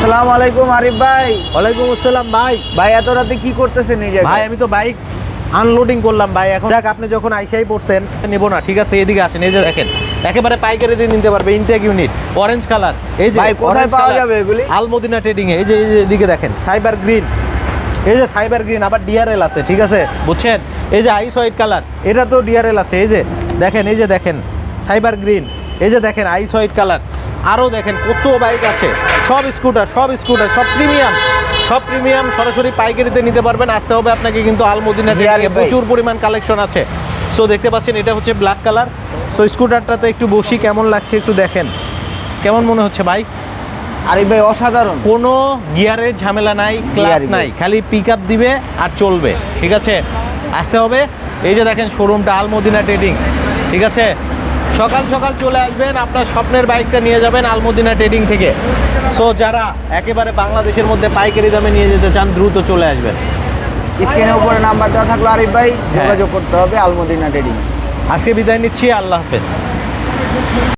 আসসালামু আলাইকুম আরিফ ভাই। ওয়ালাইকুম আসসালাম ভাই। ভাই এত রাতে কি করতেছেন এই জায়গায়? ভাই আমি তো বাইক আনলোডিং করলাম ভাই। এখন দেখ আপনি যখন আইসাই পড়ছেন নেব না, ঠিক আছে? এদিকে আসেন, এই যে দেখেন একেবারে পাইকারি দিয়ে নিতে পারবে। Intake unit orange colour. এই যে ভাই কোথায় পাওয়া যাবে এগুলি? আলমদিনা ট্রেডিং এ। এই যে এদিকে দেখেন সাইবার গ্রিন, এই যে সাইবার গ্রিন, আবার ডিআরএল আছে, ঠিক আছে? বুঝছেন? এই যে আইস হোয়াইট কালার, এটা তো ডিআরএল আছে। এই যে দেখেন, এই যে দেখেন সাইবার গ্রিন, এই যে দেখেন আইস হোয়াইট কালার। আরও দেখেন কত বাইক আছে, সব স্কুটার, সব প্রিমিয়াম সরাসরি পাইকারিতে নিতে পারবেন। আসতে হবে আপনাকে কিন্তু আলমদিনা ট্রেডিং এ। প্রচুর পরিমাণ কালেকশন আছে। সো দেখতে পাচ্ছেন এটা হচ্ছে ব্ল্যাক কালার। সো স্কুটারটাতে একটু বসি, কেমন লাগছে একটু দেখেন। কেমন মনে হচ্ছে ভাই? আরিফ ভাই অসাধারণ। কোনো গিয়ারের ঝামেলা নাই, ক্লাস নাই, খালি পিক আপ দিবে আর চলবে, ঠিক আছে? আসতে হবে। এই যে দেখেন শোরুমটা আলমদিনা ট্রেডিং, ঠিক আছে? সকাল সকাল চলে আসবেন, আপনার স্বপ্নের বাইকটা নিয়ে যাবেন আলমদিনা ট্রেডিং থেকে। সো যারা একেবারে বাংলাদেশের মধ্যে পাইকারি দামে নিয়ে যেতে চান দ্রুত চলে আসবেন। স্ক্রিনের উপরে নাম্বার দেওয়া থাকলো আরিফ ভাই, যোগাযোগ করতে হবে আলমদিনা ট্রেডিং। আজকে বিদায় নিচ্ছি, আল্লাহ হাফেজ।